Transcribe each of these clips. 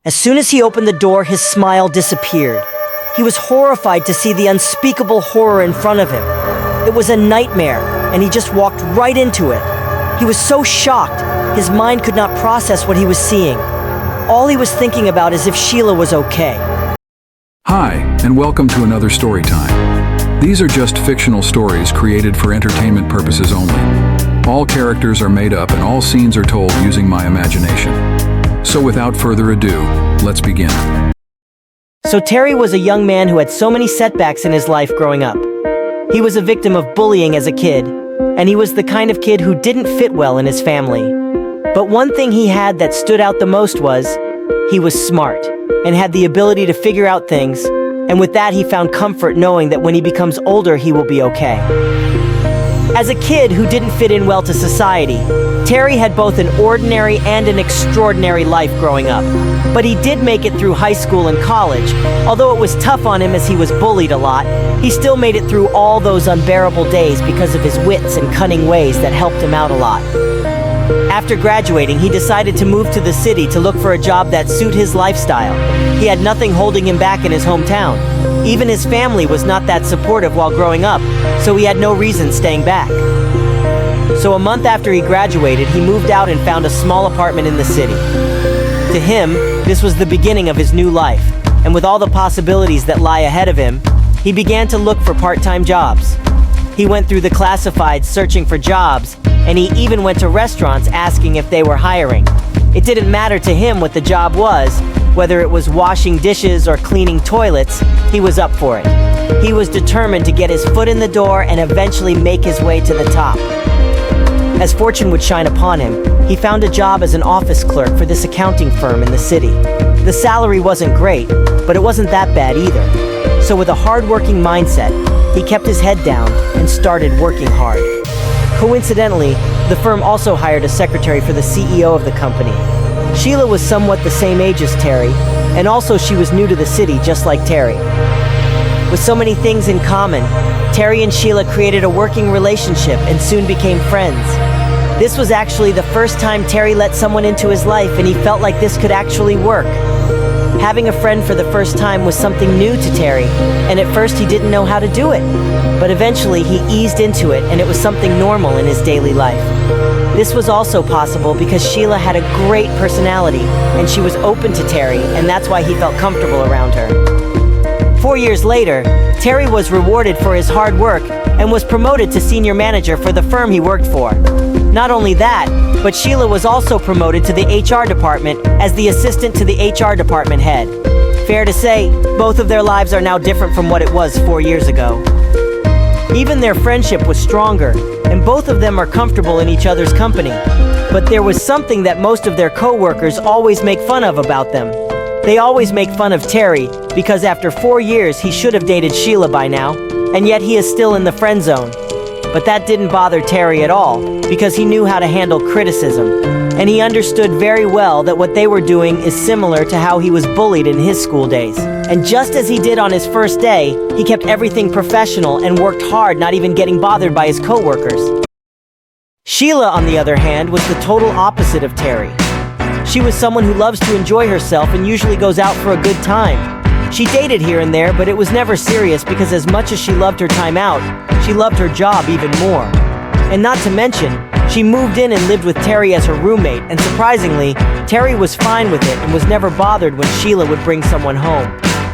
As soon as he opened the door, his smile disappeared. He was horrified to see the unspeakable horror in front of him. It was a nightmare, and he just walked right into it. He was so shocked, his mind could not process what he was seeing. All he was thinking about is if Sheila was okay. Hi, and welcome to another story time. These are just fictional stories created for entertainment purposes only. All characters are made up and all scenes are told using my imagination. So without further ado, let's begin. So Terry was a young man who had so many setbacks in his life growing up. He was a victim of bullying as a kid, and he was the kind of kid who didn't fit well in his family. But one thing he had that stood out the most was, he was smart, and had the ability to figure out things, and with that he found comfort knowing that when he becomes older he will be okay. As a kid who didn't fit in well to society, Terry had both an ordinary and an extraordinary life growing up. But he did make it through high school and college. Although it was tough on him as he was bullied a lot, he still made it through all those unbearable days because of his wits and cunning ways that helped him out a lot. After graduating, he decided to move to the city to look for a job that suited his lifestyle. He had nothing holding him back in his hometown. Even his family was not that supportive while growing up, so he had no reason staying back. So a month after he graduated, he moved out and found a small apartment in the city. To him, this was the beginning of his new life, and with all the possibilities that lie ahead of him, he began to look for part-time jobs. He went through the classifieds searching for jobs, and he even went to restaurants asking if they were hiring. It didn't matter to him what the job was, whether it was washing dishes or cleaning toilets, he was up for it. He was determined to get his foot in the door and eventually make his way to the top. As fortune would shine upon him, he found a job as an office clerk for this accounting firm in the city. The salary wasn't great, but it wasn't that bad either. So with a hard-working mindset, he kept his head down and started working hard. Coincidentally, the firm also hired a secretary for the CEO of the company. Sheila was somewhat the same age as Terry, and also she was new to the city just like Terry. With so many things in common, Terry and Sheila created a working relationship and soon became friends. This was actually the first time Terry let someone into his life, and he felt like this could actually work. Having a friend for the first time was something new to Terry, and at first he didn't know how to do it. But eventually he eased into it, and it was something normal in his daily life. This was also possible because Sheila had a great personality, and she was open to Terry, and that's why he felt comfortable around her. 4 years later, Terry was rewarded for his hard work and was promoted to senior manager for the firm he worked for. Not only that, but Sheila was also promoted to the HR department as the assistant to the HR department head. Fair to say, both of their lives are now different from what it was 4 years ago. Even their friendship was stronger, and both of them are comfortable in each other's company. But there was something that most of their co-workers always make fun of about them. They always make fun of Terry because after 4 years he should have dated Sheila by now, and yet he is still in the friend zone. But that didn't bother Terry at all because he knew how to handle criticism, and he understood very well that what they were doing is similar to how he was bullied in his school days. And just as he did on his first day, he kept everything professional and worked hard, not even getting bothered by his co-workers. Sheila, on the other hand, was the total opposite of Terry. She was someone who loves to enjoy herself and usually goes out for a good time. She dated here and there, but it was never serious because as much as she loved her time out, she loved her job even more. And not to mention, she moved in and lived with Terry as her roommate, and surprisingly, Terry was fine with it and was never bothered when Sheila would bring someone home.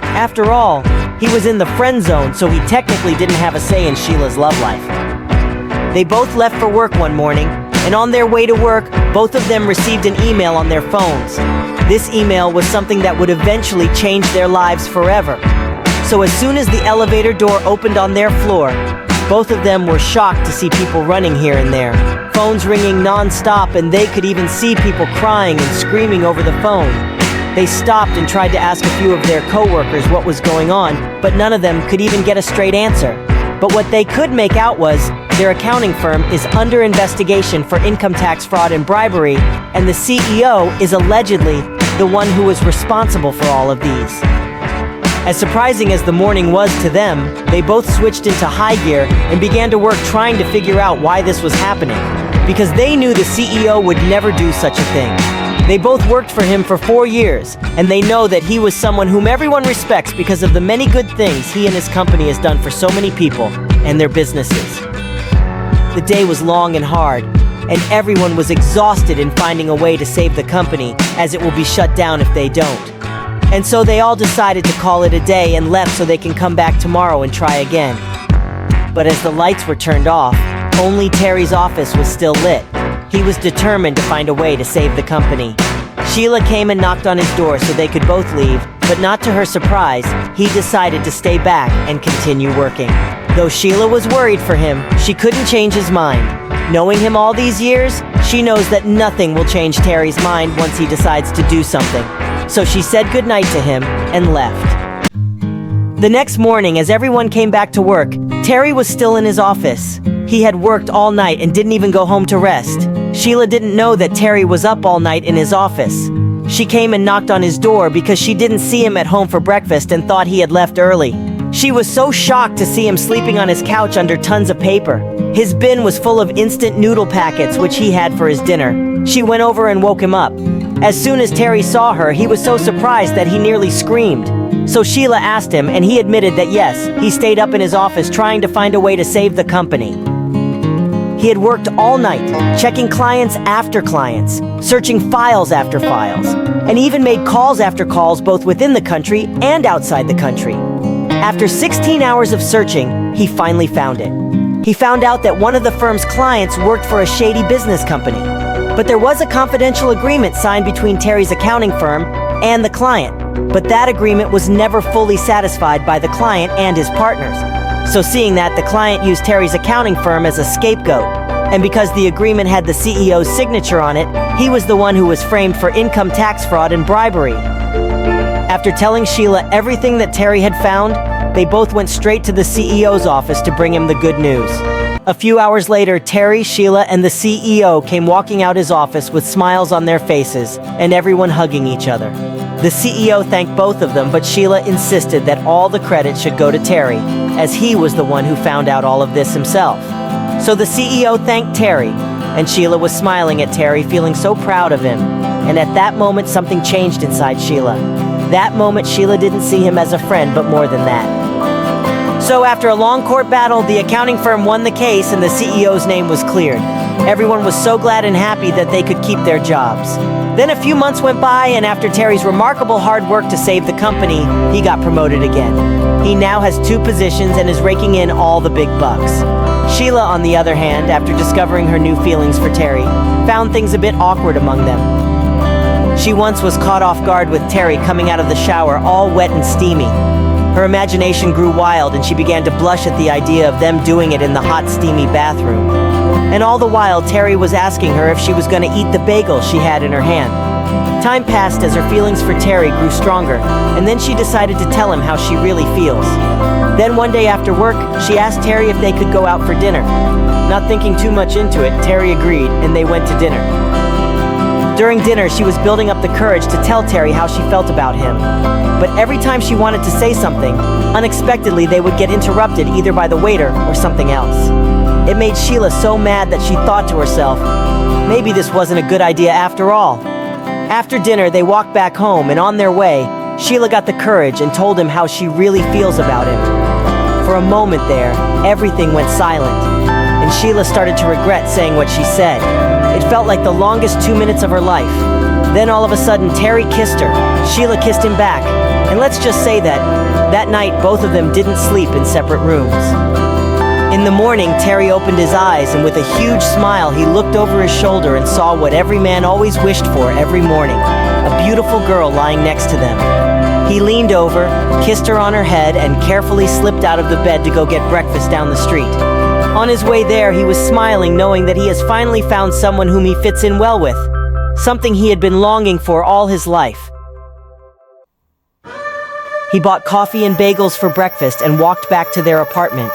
After all, he was in the friend zone, so he technically didn't have a say in Sheila's love life. They both left for work one morning, and on their way to work, both of them received an email on their phones. This email was something that would eventually change their lives forever. So as soon as the elevator door opened on their floor, both of them were shocked to see people running here and there, phones ringing non-stop, and they could even see people crying and screaming over the phone. They stopped and tried to ask a few of their co-workers what was going on, but none of them could even get a straight answer. But what they could make out was, their accounting firm is under investigation for income tax fraud and bribery, and the CEO is allegedly the one who was responsible for all of these. As surprising as the morning was to them, they both switched into high gear and began to work trying to figure out why this was happening, because they knew the CEO would never do such a thing. They both worked for him for 4 years, and they know that he was someone whom everyone respects because of the many good things he and his company has done for so many people and their businesses. The day was long and hard, and everyone was exhausted in finding a way to save the company, as it will be shut down if they don't. And so they all decided to call it a day and left so they can come back tomorrow and try again. But as the lights were turned off, only Terry's office was still lit. He was determined to find a way to save the company. Sheila came and knocked on his door so they could both leave, but not to her surprise, he decided to stay back and continue working. Though Sheila was worried for him, she couldn't change his mind. Knowing him all these years, she knows that nothing will change Terry's mind once he decides to do something. So she said goodnight to him and left. The next morning, as everyone came back to work, Terry was still in his office. He had worked all night and didn't even go home to rest. Sheila didn't know that Terry was up all night in his office. She came and knocked on his door because she didn't see him at home for breakfast and thought he had left early. She was so shocked to see him sleeping on his couch under tons of paper. His bin was full of instant noodle packets which he had for his dinner. She went over and woke him up. As soon as Terry saw her, he was so surprised that he nearly screamed. So Sheila asked him, and he admitted that yes, he stayed up in his office trying to find a way to save the company. He had worked all night, checking clients after clients, searching files after files, and even made calls after calls both within the country and outside the country. After 16 hours of searching, he finally found it. He found out that one of the firm's clients worked for a shady business company. But there was a confidential agreement signed between Terry's accounting firm and the client. But that agreement was never fully satisfied by the client and his partners. So seeing that, the client used Terry's accounting firm as a scapegoat. And because the agreement had the CEO's signature on it, he was the one who was framed for income tax fraud and bribery. After telling Sheila everything that Terry had found, they both went straight to the CEO's office to bring him the good news. A few hours later, Terry, Sheila, and the CEO came walking out his office with smiles on their faces and everyone hugging each other. The CEO thanked both of them, but Sheila insisted that all the credit should go to Terry, as he was the one who found out all of this himself. So the CEO thanked Terry, and Sheila was smiling at Terry, feeling so proud of him. And at that moment, something changed inside Sheila. That moment, Sheila didn't see him as a friend, but more than that. So after a long court battle, the accounting firm won the case and the CEO's name was cleared. Everyone was so glad and happy that they could keep their jobs. Then a few months went by, and after Terry's remarkable hard work to save the company, he got promoted again. He now has 2 positions and is raking in all the big bucks. Sheila, on the other hand, after discovering her new feelings for Terry, found things a bit awkward among them. She once was caught off guard with Terry coming out of the shower all wet and steamy. Her imagination grew wild and she began to blush at the idea of them doing it in the hot, steamy bathroom. And all the while, Terry was asking her if she was going to eat the bagel she had in her hand. Time passed as her feelings for Terry grew stronger, and then she decided to tell him how she really feels. Then one day after work, she asked Terry if they could go out for dinner. Not thinking too much into it, Terry agreed, and they went to dinner. During dinner, she was building up the courage to tell Terry how she felt about him. But every time she wanted to say something, unexpectedly they would get interrupted either by the waiter or something else. It made Sheila so mad that she thought to herself, maybe this wasn't a good idea after all. After dinner, they walked back home, and on their way, Sheila got the courage and told him how she really feels about him. For a moment there, everything went silent, and Sheila started to regret saying what she said. It felt like the longest 2 minutes of her life. Then all of a sudden, Terry kissed her. Sheila kissed him back. And let's just say that night, both of them didn't sleep in separate rooms. In the morning, Terry opened his eyes, and with a huge smile, he looked over his shoulder and saw what every man always wished for every morning, a beautiful girl lying next to them. He leaned over, kissed her on her head, and carefully slipped out of the bed to go get breakfast down the street. On his way there, he was smiling, knowing that he has finally found someone whom he fits in well with, something he had been longing for all his life. He bought coffee and bagels for breakfast and walked back to their apartment.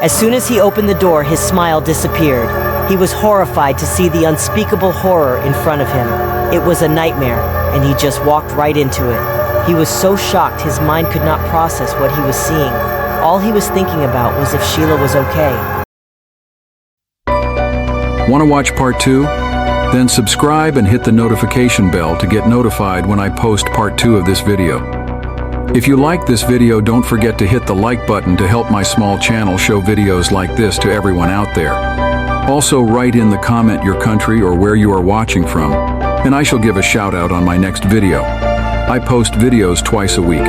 As soon as he opened the door, his smile disappeared. He was horrified to see the unspeakable horror in front of him. It was a nightmare, and he just walked right into it. He was so shocked his mind could not process what he was seeing. All he was thinking about was if Sheila was okay. Want to watch part 2? Then subscribe and hit the notification bell to get notified when I post part 2 of this video. If you like this video, don't forget to hit the like button to help my small channel show videos like this to everyone out there. Also, write in the comment your country or where you are watching from, and I shall give a shout out on my next video. I post videos twice a week,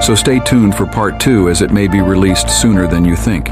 so stay tuned for part 2 as it may be released sooner than you think.